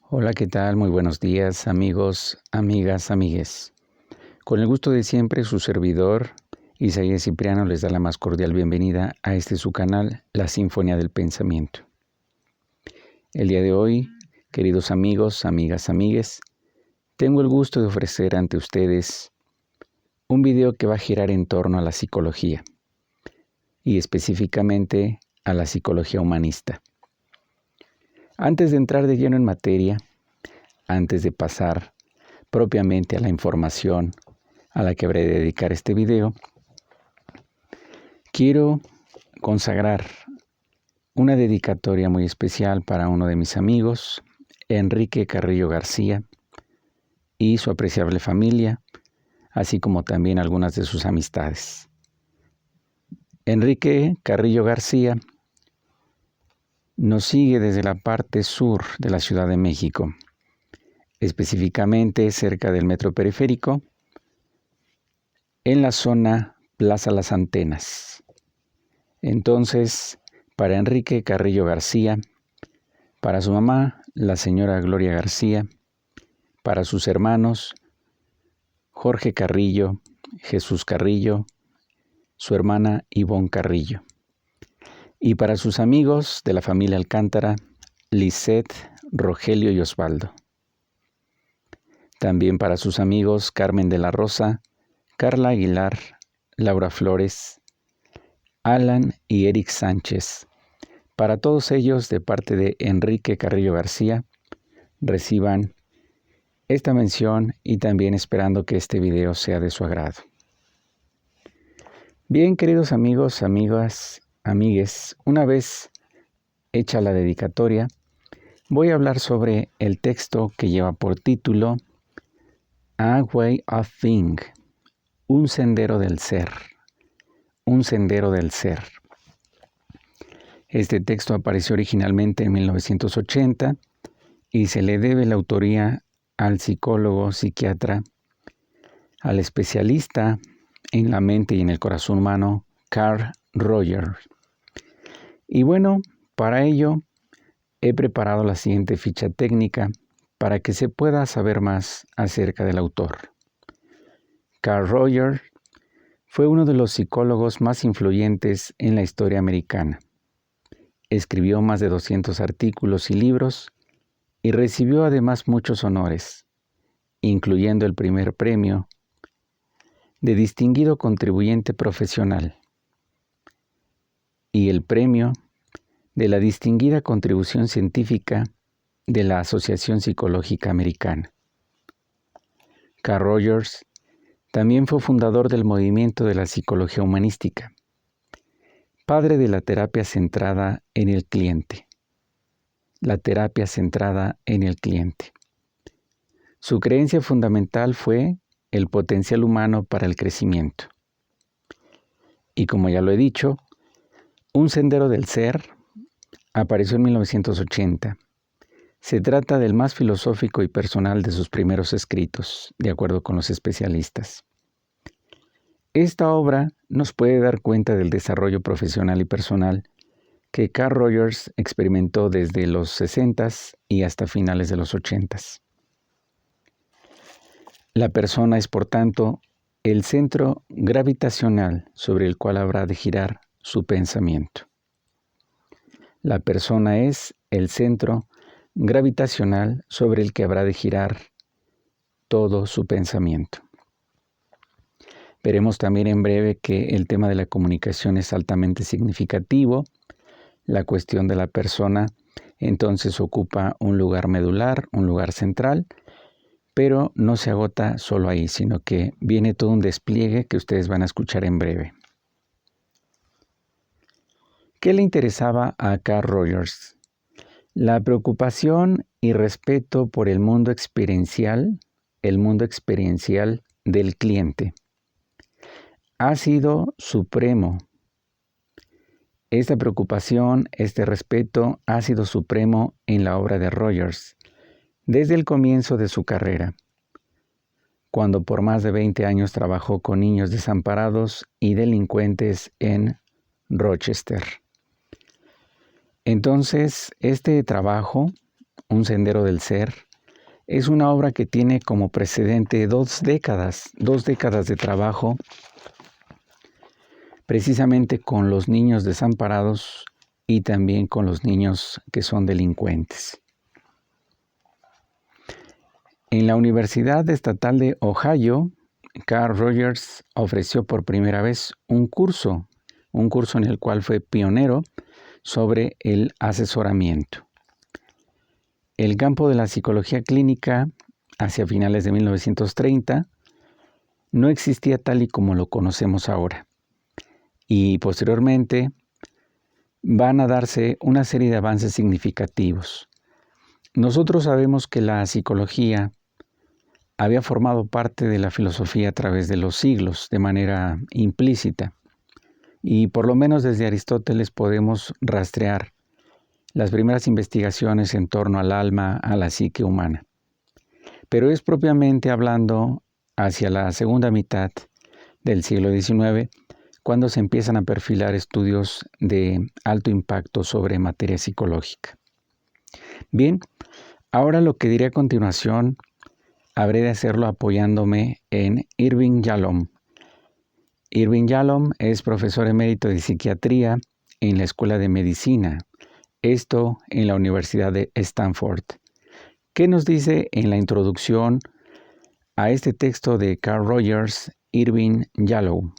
Hola, ¿qué tal? Muy buenos días, amigos, amigas, amigues. Con el gusto de siempre, su servidor, Isaías Cipriano, les da la más cordial bienvenida a su canal, La Sinfonía del Pensamiento. El día de hoy, queridos amigos, amigas, amigues, tengo el gusto de ofrecer ante ustedes un video que va a girar en torno a la psicología y específicamente a la psicología humanista. Antes de entrar de lleno en materia, antes de pasar propiamente a la información a la que habré de dedicar este video, quiero consagrar una dedicatoria muy especial para uno de mis amigos, Enrique Carrillo García, y su apreciable familia, así como también algunas de sus amistades. Enrique Carrillo García nos sigue desde la parte sur de la Ciudad de México, específicamente cerca del Metro Periférico, en la zona Plaza Las Antenas. Entonces, para Enrique Carrillo García, para su mamá, la señora Gloria García, para sus hermanos, Jorge Carrillo, Jesús Carrillo, su hermana Ivonne Carrillo, y para sus amigos de la familia Alcántara, Lisette, Rogelio y Osvaldo. También para sus amigos Carmen de la Rosa, Carla Aguilar, Laura Flores, Alan y Eric Sánchez. Para todos ellos, de parte de Enrique Carrillo García, reciban esta mención y también esperando que este video sea de su agrado. Bien, queridos amigos, amigas, amigues, una vez hecha la dedicatoria, voy a hablar sobre el texto que lleva por título A Way of Being, un sendero del ser, un sendero del ser. Este texto apareció originalmente en 1980 y se le debe la autoría al psicólogo, psiquiatra, al especialista en la mente y en el corazón humano, Carl Rogers. Y bueno, para ello he preparado la siguiente ficha técnica para que se pueda saber más acerca del autor. Carl Rogers fue uno de los psicólogos más influyentes en la historia americana. Escribió más de 200 artículos y libros y recibió además muchos honores, incluyendo el primer premio de distinguido contribuyente profesional y el premio de la distinguida contribución científica de la Asociación Psicológica Americana. Carl Rogers también fue fundador del movimiento de la psicología humanística, padre de la terapia centrada en el cliente. La terapia centrada en el cliente. Su creencia fundamental fue el potencial humano para el crecimiento. Y como ya lo he dicho, Un sendero del ser apareció en 1980. Se trata del más filosófico y personal de sus primeros escritos, de acuerdo con los especialistas. Esta obra nos puede dar cuenta del desarrollo profesional y personal que Carl Rogers experimentó desde los 60s y hasta finales de los 80s. La persona es, por tanto, el centro gravitacional sobre el cual habrá de girar su pensamiento. La persona es el centro gravitacional sobre el que habrá de girar todo su pensamiento. Veremos también en breve que el tema de la comunicación es altamente significativo. La cuestión de la persona entonces ocupa un lugar medular, un lugar central, pero no se agota solo ahí, sino que viene todo un despliegue que ustedes van a escuchar en breve. ¿Qué le interesaba a Carl Rogers? La preocupación y respeto por el mundo experiencial del cliente. Ha sido supremo. Esta preocupación, este respeto ha sido supremo en la obra de Rogers desde el comienzo de su carrera, cuando por más de 20 años trabajó con niños desamparados y delincuentes en Rochester. Entonces, este trabajo Un sendero del ser, es una obra que tiene como precedente 2 décadas de trabajo precisamente con los niños desamparados y también con los niños que son delincuentes. En la Universidad Estatal de Ohio, Carl Rogers ofreció por primera vez un curso en el cual fue pionero sobre el asesoramiento. El campo de la psicología clínica, hacia finales de 1930, no existía tal y como lo conocemos ahora. Y posteriormente van a darse una serie de avances significativos. Nosotros sabemos que la psicología había formado parte de la filosofía a través de los siglos, de manera implícita. Y por lo menos desde Aristóteles podemos rastrear las primeras investigaciones en torno al alma, a la psique humana. Pero es propiamente hablando hacia la segunda mitad del siglo XIX cuando se empiezan a perfilar estudios de alto impacto sobre materia psicológica. Bien, ahora lo que diré a continuación habré de hacerlo apoyándome en Irving Yalom. Irving Yalom es profesor emérito de psiquiatría en la Escuela de Medicina, esto en la Universidad de Stanford. ¿Qué nos dice en la introducción a este texto de Carl Rogers, Irving Yalom?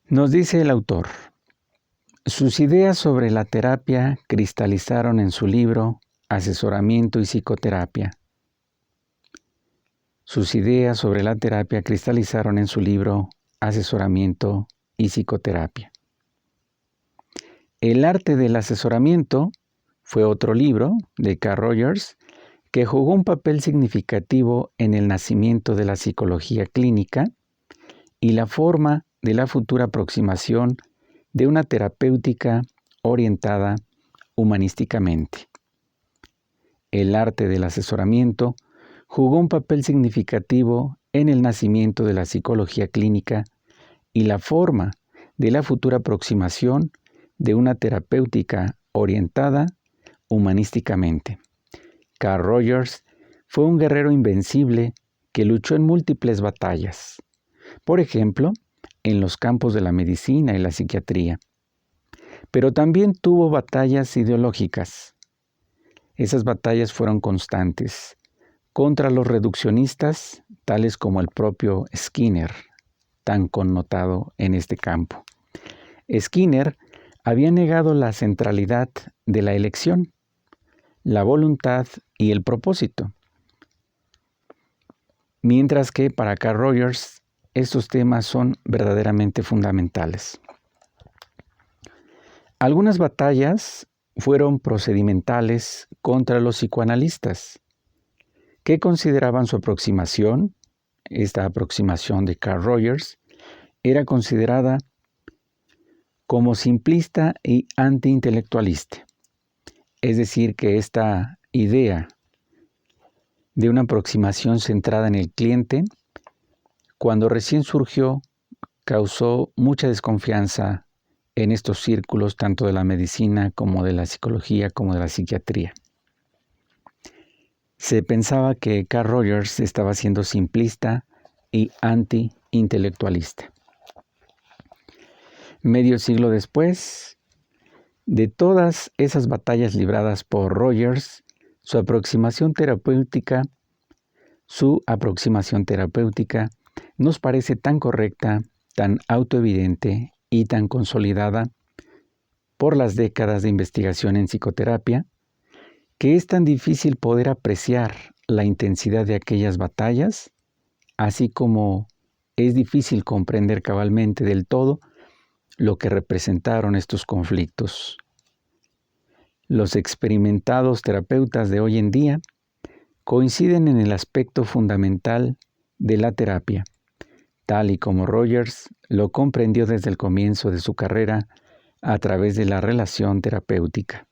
Nos dice el autor: sus ideas sobre la terapia cristalizaron en su libro Asesoramiento y Psicoterapia. Sus ideas sobre la terapia cristalizaron en su libro Asesoramiento y Psicoterapia. El arte del asesoramiento fue otro libro de Carl Rogers que jugó un papel significativo en el nacimiento de la psicología clínica y la forma de la futura aproximación de una terapéutica orientada humanísticamente. El arte del asesoramiento jugó un papel significativo en el nacimiento de la psicología clínica y la forma de la futura aproximación de una terapéutica orientada humanísticamente. Carl Rogers fue un guerrero invencible que luchó en múltiples batallas. Por ejemplo, en los campos de la medicina y la psiquiatría. Pero también tuvo batallas ideológicas. Esas batallas fueron constantes contra los reduccionistas, tales como el propio Skinner, tan connotado en este campo. Skinner había negado la centralidad de la elección, la voluntad y el propósito. Mientras que para Carl Rogers estos temas son verdaderamente fundamentales. Algunas batallas fueron procedimentales contra los psicoanalistas, que consideraban su aproximación, esta aproximación de Carl Rogers, era considerada como simplista y antiintelectualista. Es decir, que esta idea de una aproximación centrada en el cliente, cuando recién surgió, causó mucha desconfianza en estos círculos, tanto de la medicina como de la psicología, como de la psiquiatría. Se pensaba que Carl Rogers estaba siendo simplista y anti-intelectualista. Medio siglo después de todas esas batallas libradas por Rogers, su aproximación terapéutica nos parece tan correcta, tan autoevidente y tan consolidada por las décadas de investigación en psicoterapia, que es tan difícil poder apreciar la intensidad de aquellas batallas, así como es difícil comprender cabalmente del todo lo que representaron estos conflictos. Los experimentados terapeutas de hoy en día coinciden en el aspecto fundamental de la terapia, tal y como Rogers lo comprendió desde el comienzo de su carrera a través de la relación terapéutica.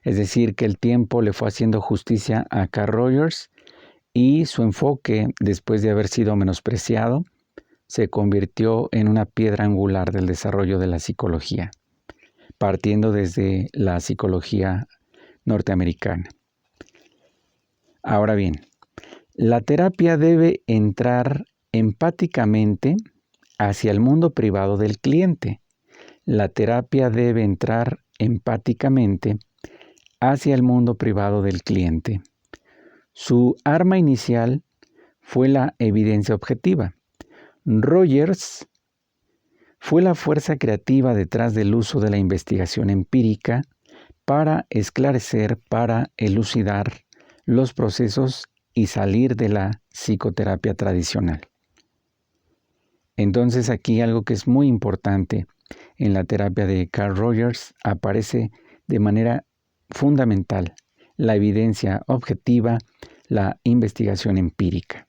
Es decir, que el tiempo le fue haciendo justicia a Carl Rogers y su enfoque, después de haber sido menospreciado, se convirtió en una piedra angular del desarrollo de la psicología, partiendo desde la psicología norteamericana. Ahora bien, la terapia debe entrar empáticamente hacia el mundo privado del cliente. La terapia debe entrar empáticamente hacia el mundo privado del cliente. Su arma inicial fue la evidencia objetiva. Rogers fue la fuerza creativa detrás del uso de la investigación empírica para esclarecer, para elucidar los procesos y salir de la psicoterapia tradicional. Entonces aquí algo que es muy importante en la terapia de Carl Rogers aparece de manera fundamental: la evidencia objetiva, la investigación empírica.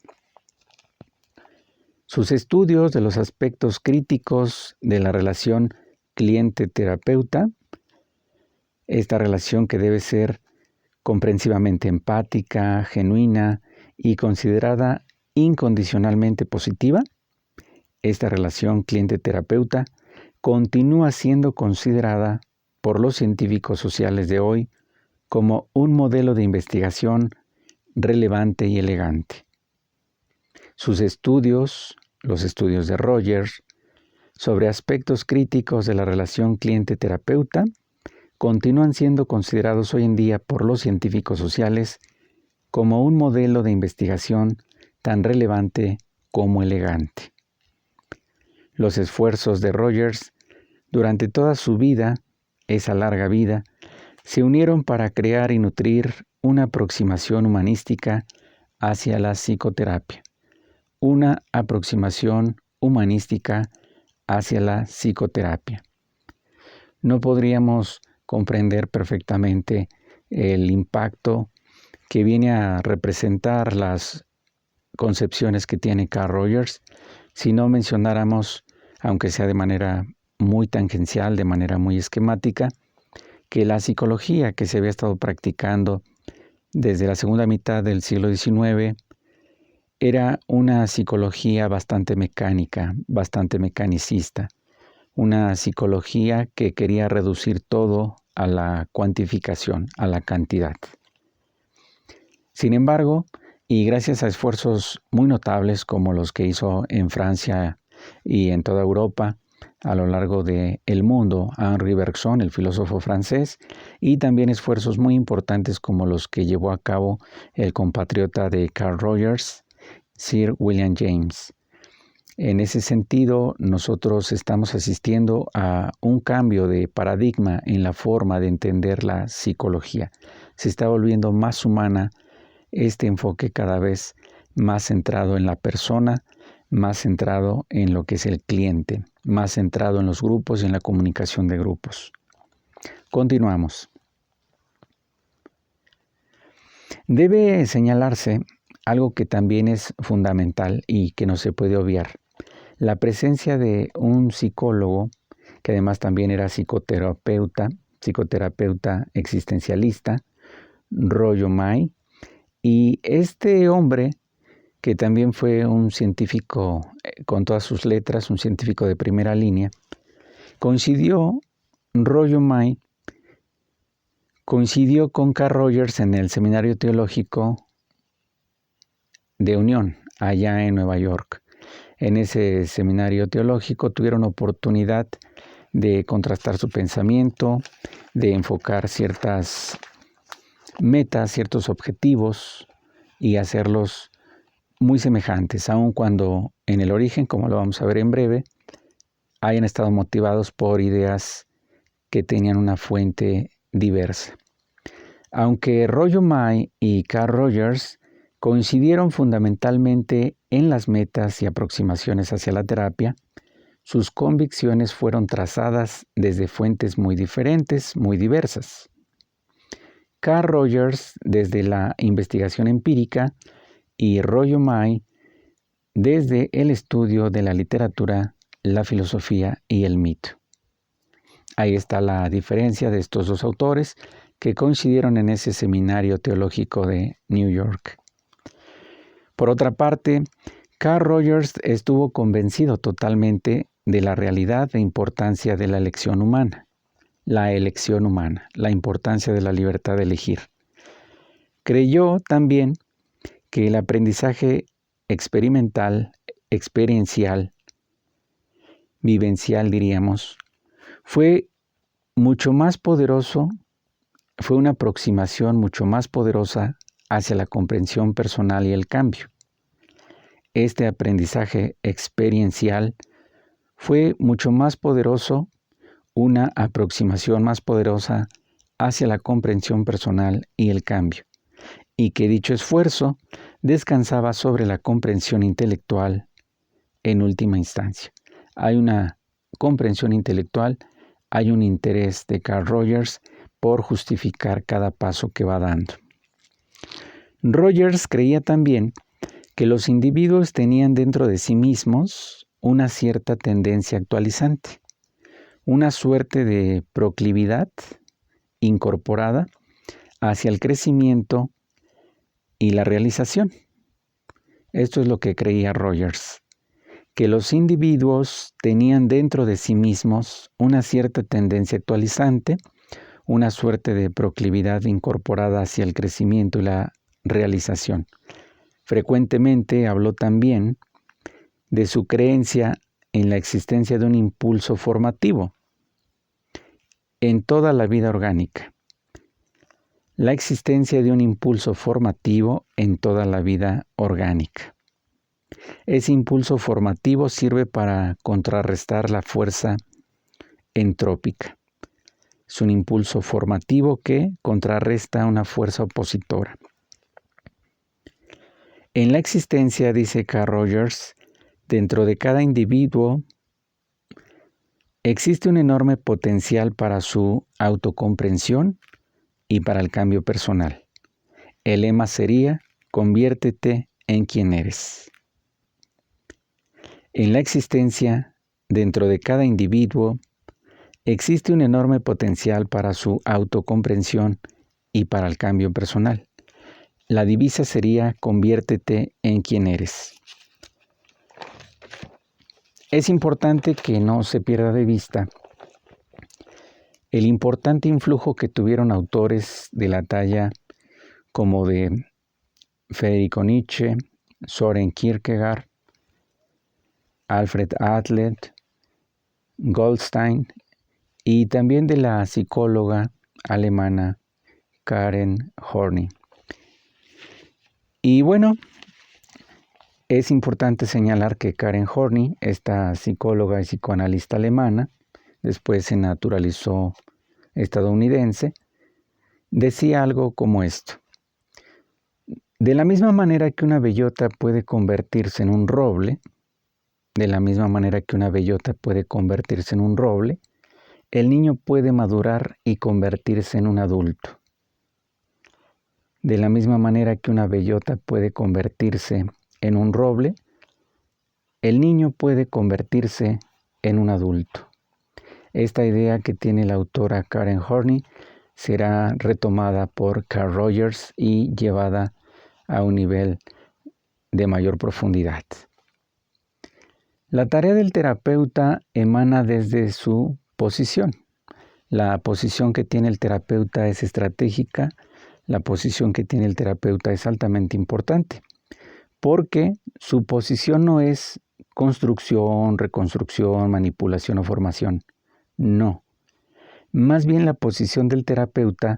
Sus estudios de los aspectos críticos de la relación cliente-terapeuta, esta relación que debe ser comprensivamente empática, genuina y considerada incondicionalmente positiva, esta relación cliente-terapeuta continúa siendo considerada por los científicos sociales de hoy como un modelo de investigación relevante y elegante. Sus estudios, los estudios de Rogers, sobre aspectos críticos de la relación cliente-terapeuta, continúan siendo considerados hoy en día por los científicos sociales como un modelo de investigación tan relevante como elegante. Los esfuerzos de Rogers durante toda su vida, esa larga vida, se unieron para crear y nutrir una aproximación humanística hacia la psicoterapia. Una aproximación humanística hacia la psicoterapia. No podríamos comprender perfectamente el impacto que viene a representar las concepciones que tiene Carl Rogers si no mencionáramos, aunque sea de manera muy tangencial, de manera muy esquemática, que la psicología que se había estado practicando desde la segunda mitad del siglo XIX era una psicología bastante mecánica, bastante mecanicista, una psicología que quería reducir todo a la cuantificación, a la cantidad. Sin embargo, y gracias a esfuerzos muy notables como los que hizo en Francia y en toda Europa a lo largo del mundo Henri Bergson, el filósofo francés, y también esfuerzos muy importantes como los que llevó a cabo el compatriota de Carl Rogers, Sir William James. En ese sentido, nosotros estamos asistiendo a un cambio de paradigma en la forma de entender la psicología. Se está volviendo más humana, este enfoque cada vez más centrado en la persona, más centrado en lo que es el cliente, más centrado en los grupos y en la comunicación de grupos. Continuamos. Debe señalarse algo que también es fundamental y que no se puede obviar: la presencia de un psicólogo, que además también era psicoterapeuta existencialista, Rollo May, y este hombre, que también fue un científico con todas sus letras, un científico de primera línea, Rollo May coincidió con Carl Rogers en el Seminario Teológico de Unión, allá en Nueva York. En ese seminario teológico tuvieron oportunidad de contrastar su pensamiento, de enfocar ciertas metas, ciertos objetivos y hacerlos muy semejantes, aun cuando en el origen, como lo vamos a ver en breve, hayan estado motivados por ideas que tenían una fuente diversa. Aunque Rollo May y Carl Rogers coincidieron fundamentalmente en las metas y aproximaciones hacia la terapia, sus convicciones fueron trazadas desde fuentes muy diferentes, muy diversas. Carl Rogers desde la investigación empírica y Rollo May desde el estudio de la literatura, la filosofía y el mito. Ahí está la diferencia de estos dos autores que coincidieron en ese seminario teológico de New York. Por otra parte, Carl Rogers estuvo convencido totalmente de la realidad e importancia de la elección humana. la elección humana, la importancia de la libertad de elegir. Creyó también que el aprendizaje experimental, experiencial, vivencial diríamos, fue mucho más poderoso, fue una aproximación mucho más poderosa hacia la comprensión personal y el cambio. Este aprendizaje experiencial fue mucho más poderoso, una aproximación más poderosa hacia la comprensión personal y el cambio, y que dicho esfuerzo descansaba sobre la comprensión intelectual en última instancia. Hay una comprensión intelectual, hay un interés de Carl Rogers por justificar cada paso que va dando. Rogers creía también que los individuos tenían dentro de sí mismos una cierta tendencia actualizante, una suerte de proclividad incorporada hacia el crecimiento y la realización. Esto es lo que creía Rogers, que los individuos tenían dentro de sí mismos una cierta tendencia actualizante, una suerte de proclividad incorporada hacia el crecimiento y la realización. Frecuentemente habló también de su creencia en la existencia de un impulso formativo en toda la vida orgánica. La existencia de un impulso formativo en toda la vida orgánica. Ese impulso formativo sirve para contrarrestar la fuerza entrópica. Es un impulso formativo que contrarresta una fuerza opositora. En la existencia, dice Carl Rogers, dentro de cada individuo existe un enorme potencial para su autocomprensión y para el cambio personal. El lema sería: conviértete en quien eres. En la existencia, dentro de cada individuo, existe un enorme potencial para su autocomprensión y para el cambio personal. La divisa sería: conviértete en quien eres. Es importante que no se pierda de vista el importante influjo que tuvieron autores de la talla como de Federico Nietzsche, Søren Kierkegaard, Alfred Adler, Goldstein y también de la psicóloga alemana Karen Horney. Y bueno, es importante señalar que Karen Horney, esta psicóloga y psicoanalista alemana, después se naturalizó estadounidense, decía algo como esto: de la misma manera que una bellota puede convertirse en un roble, el niño puede madurar y convertirse en un adulto. De la misma manera que una bellota puede convertirse en un roble, el niño puede convertirse en un adulto. Esta idea que tiene la autora Karen Horney será retomada por Carl Rogers y llevada a un nivel de mayor profundidad. La tarea del terapeuta emana desde su posición. La posición que tiene el terapeuta es estratégica, la posición que tiene el terapeuta es altamente importante, porque su posición no es construcción, reconstrucción, manipulación o formación. No. Más bien la posición del terapeuta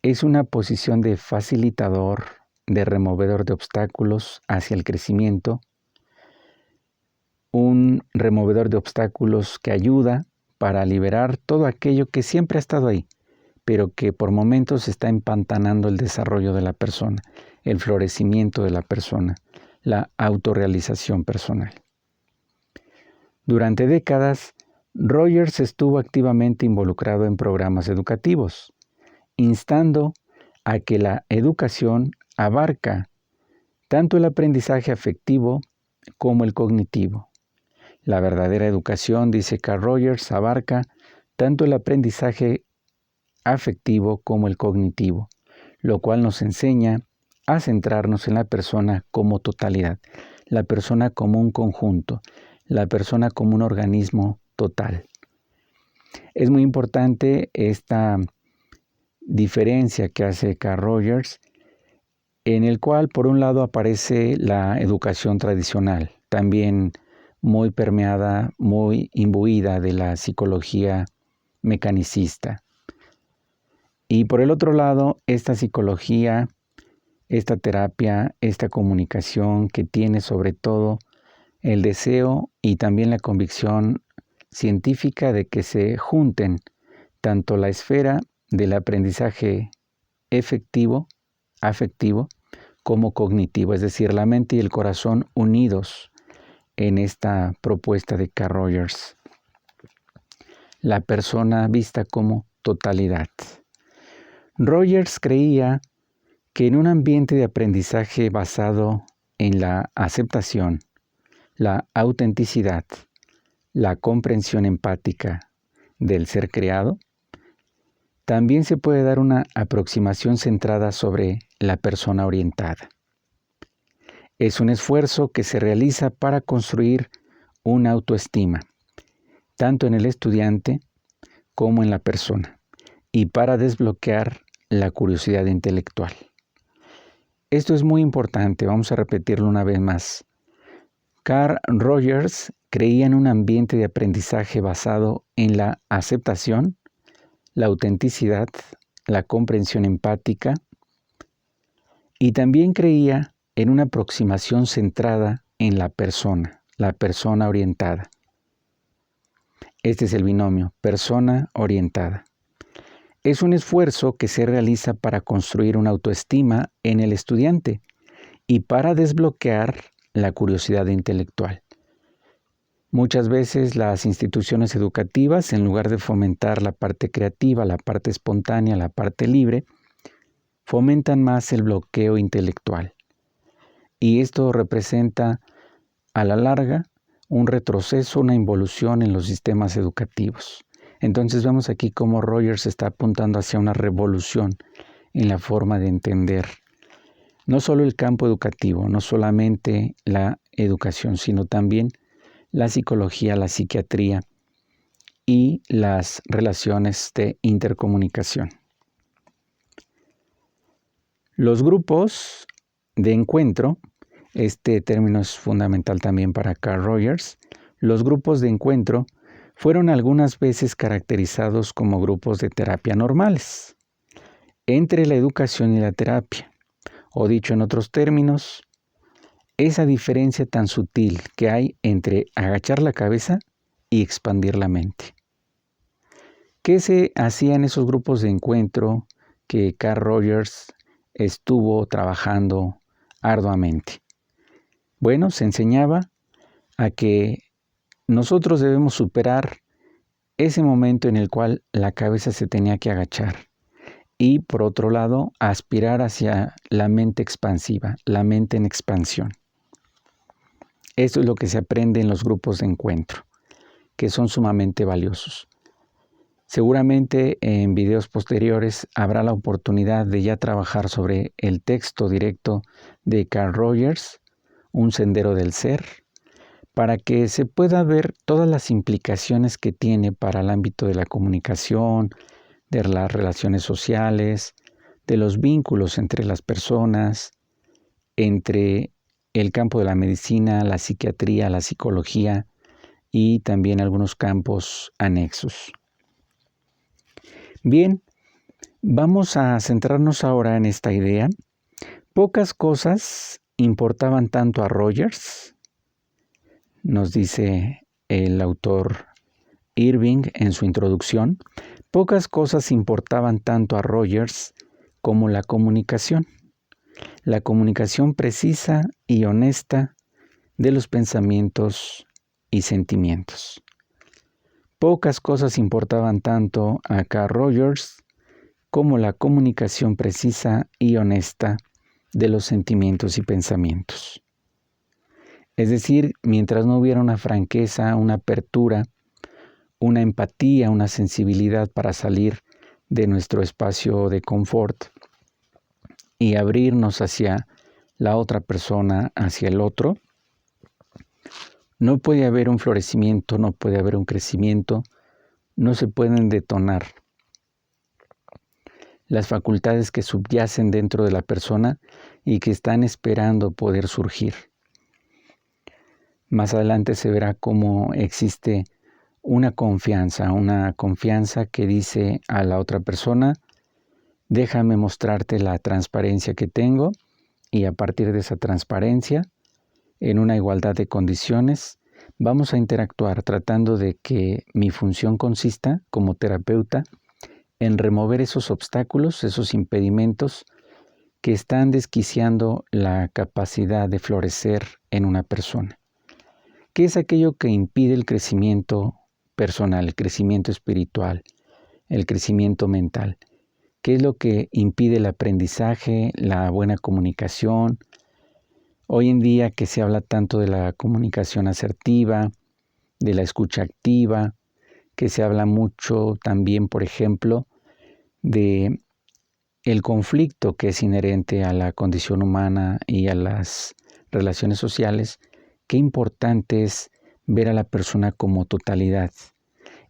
es una posición de facilitador, de removedor de obstáculos hacia el crecimiento, un removedor de obstáculos que ayuda para liberar todo aquello que siempre ha estado ahí, pero que por momentos está empantanando el desarrollo de la persona, el florecimiento de la persona, la autorrealización personal. Durante décadas, Rogers estuvo activamente involucrado en programas educativos, instando a que la educación abarca tanto el aprendizaje afectivo como el cognitivo. La verdadera educación, dice Carl Rogers, abarca tanto el aprendizaje afectivo como el cognitivo, lo cual nos enseña a centrarnos en la persona como totalidad, la persona como un conjunto, la persona como un organismo total. Es muy importante esta diferencia que hace Carl Rogers, en el cual por un lado aparece la educación tradicional, también muy permeada, muy imbuida de la psicología mecanicista. Y por el otro lado, esta psicología, esta terapia, esta comunicación que tiene sobre todo el deseo y también la convicción científica de que se junten tanto la esfera del aprendizaje afectivo, como cognitivo, es decir, la mente y el corazón unidos en esta propuesta de Carl Rogers. La persona vista como totalidad. Rogers creía que en un ambiente de aprendizaje basado en la aceptación, la autenticidad, la comprensión empática del ser creado, también se puede dar una aproximación centrada sobre la persona orientada. Es un esfuerzo que se realiza para construir una autoestima, tanto en el estudiante como en la persona, y para desbloquear la curiosidad intelectual. Esto es muy importante, vamos a repetirlo una vez más. Carl Rogers creía en un ambiente de aprendizaje basado en la aceptación, la autenticidad, la comprensión empática, y también creía en una aproximación centrada en la persona orientada. Este es el binomio, persona orientada. Es un esfuerzo que se realiza para construir una autoestima en el estudiante y para desbloquear la curiosidad intelectual. Muchas veces las instituciones educativas, en lugar de fomentar la parte creativa, la parte espontánea, la parte libre, fomentan más el bloqueo intelectual. Y esto representa a la larga un retroceso, una involución en los sistemas educativos. Entonces vemos aquí cómo Rogers está apuntando hacia una revolución en la forma de entender no solo el campo educativo, no solamente la educación, sino también la psicología, la psiquiatría y las relaciones de intercomunicación. Los grupos de encuentro, este término es fundamental también para Carl Rogers, los grupos de encuentro fueron algunas veces caracterizados como grupos de terapia normales, entre la educación y la terapia, o dicho en otros términos, esa diferencia tan sutil que hay entre agachar la cabeza y expandir la mente. ¿Qué se hacía en esos grupos de encuentro que Carl Rogers estuvo trabajando arduamente? Bueno, se enseñaba a que nosotros debemos superar ese momento en el cual la cabeza se tenía que agachar y, por otro lado, aspirar hacia la mente expansiva, la mente en expansión. Esto es lo que se aprende en los grupos de encuentro, que son sumamente valiosos. Seguramente en videos posteriores habrá la oportunidad de ya trabajar sobre el texto directo de Carl Rogers, Un sendero del ser, para que se pueda ver todas las implicaciones que tiene para el ámbito de la comunicación, de las relaciones sociales, de los vínculos entre las personas, entre el campo de la medicina, la psiquiatría, la psicología y también algunos campos anexos. Bien, vamos a centrarnos ahora en esta idea. Pocas cosas importaban tanto a Rogers, nos dice el autor Irving en su introducción, pocas cosas importaban tanto a Rogers como la comunicación precisa y honesta de los pensamientos y sentimientos. Pocas cosas importaban tanto a Carl Rogers como la comunicación precisa y honesta de los sentimientos y pensamientos. Es decir, mientras no hubiera una franqueza, una apertura, una empatía, una sensibilidad para salir de nuestro espacio de confort y abrirnos hacia la otra persona, hacia el otro, no puede haber un florecimiento, no puede haber un crecimiento, no se pueden detonar las facultades que subyacen dentro de la persona y que están esperando poder surgir. Más adelante se verá cómo existe una confianza que dice a la otra persona: déjame mostrarte la transparencia que tengo, y a partir de esa transparencia, en una igualdad de condiciones, vamos a interactuar tratando de que mi función consista como terapeuta en remover esos obstáculos, esos impedimentos que están desquiciando la capacidad de florecer en una persona. ¿Qué es aquello que impide el crecimiento personal, el crecimiento espiritual, el crecimiento mental? ¿Qué es lo que impide el aprendizaje, la buena comunicación? Hoy en día que se habla tanto de la comunicación asertiva, de la escucha activa, que se habla mucho también, por ejemplo, de el conflicto que es inherente a la condición humana y a las relaciones sociales, qué importante es ver a la persona como totalidad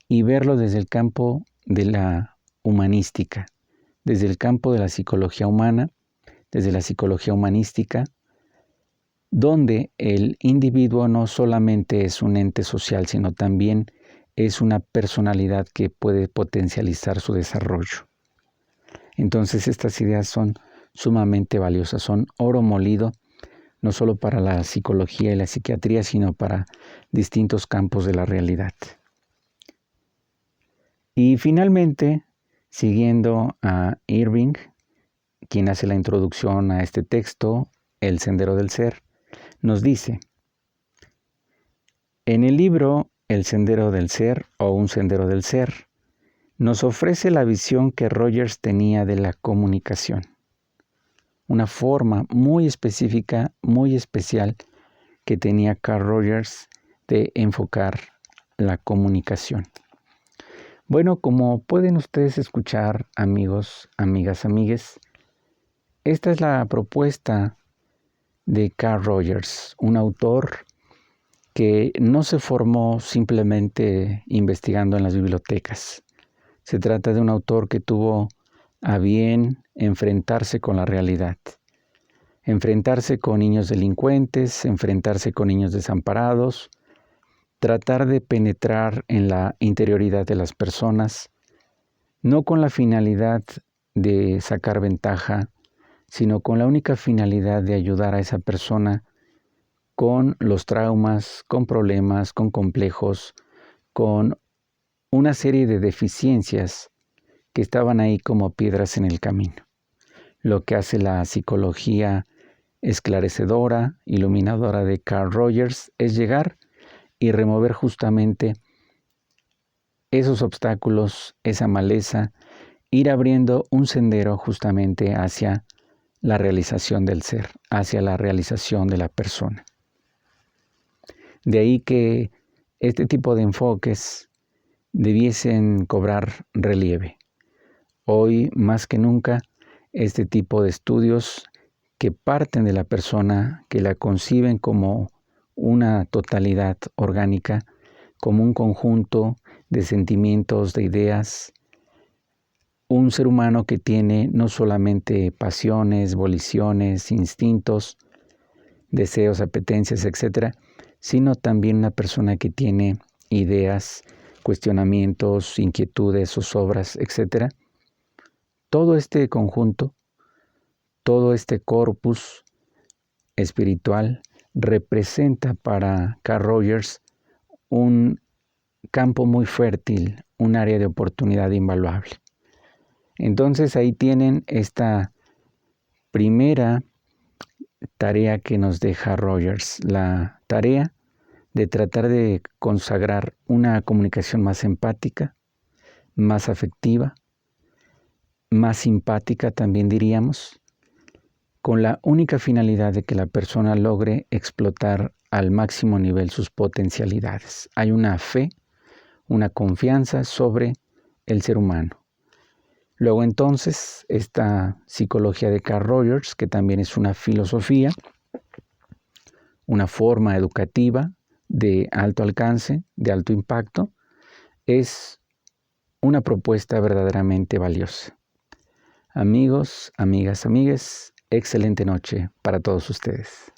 y verlo desde el campo de la humanística, desde el campo de la psicología humana, desde la psicología humanística, donde el individuo no solamente es un ente social, sino también es una personalidad que puede potencializar su desarrollo. Entonces estas ideas son sumamente valiosas, son oro molido, no solo para la psicología y la psiquiatría, sino para distintos campos de la realidad. Y finalmente, siguiendo a Irving, quien hace la introducción a este texto, El Sendero del Ser, nos dice: en el libro El Sendero del Ser o Un Sendero del Ser, nos ofrece la visión que Rogers tenía de la comunicación, una forma muy específica, muy especial que tenía Carl Rogers de enfocar la comunicación. Bueno, como pueden ustedes escuchar, amigos, amigas, amigues, esta es la propuesta de Carl Rogers, un autor que no se formó simplemente investigando en las bibliotecas. Se trata de un autor que tuvo a bien enfrentarse con la realidad, enfrentarse con niños delincuentes, enfrentarse con niños desamparados, tratar de penetrar en la interioridad de las personas, no con la finalidad de sacar ventaja, sino con la única finalidad de ayudar a esa persona con los traumas, con problemas, con complejos, con una serie de deficiencias que estaban ahí como piedras en el camino. Lo que hace la psicología esclarecedora, iluminadora de Carl Rogers es llegar y remover justamente esos obstáculos, esa maleza, ir abriendo un sendero justamente hacia la realización del ser, hacia la realización de la persona. De ahí que este tipo de enfoques debiesen cobrar relieve. Hoy, más que nunca, este tipo de estudios que parten de la persona, que la conciben como una totalidad orgánica, como un conjunto de sentimientos, de ideas, un ser humano que tiene no solamente pasiones, voliciones, instintos, deseos, apetencias, etc., sino también una persona que tiene ideas, cuestionamientos, inquietudes, zozobras, etc. Todo este conjunto, todo este corpus espiritual representa para Carl Rogers un campo muy fértil, un área de oportunidad invaluable. Entonces ahí tienen esta primera tarea que nos deja Rogers, la tarea de tratar de consagrar una comunicación más empática, más afectiva, más simpática también diríamos, con la única finalidad de que la persona logre explotar al máximo nivel sus potencialidades. Hay una fe, una confianza sobre el ser humano. Luego entonces, esta psicología de Carl Rogers, que también es una filosofía, una forma educativa de alto alcance, de alto impacto, es una propuesta verdaderamente valiosa. Amigos, amigas, amigues, excelente noche para todos ustedes.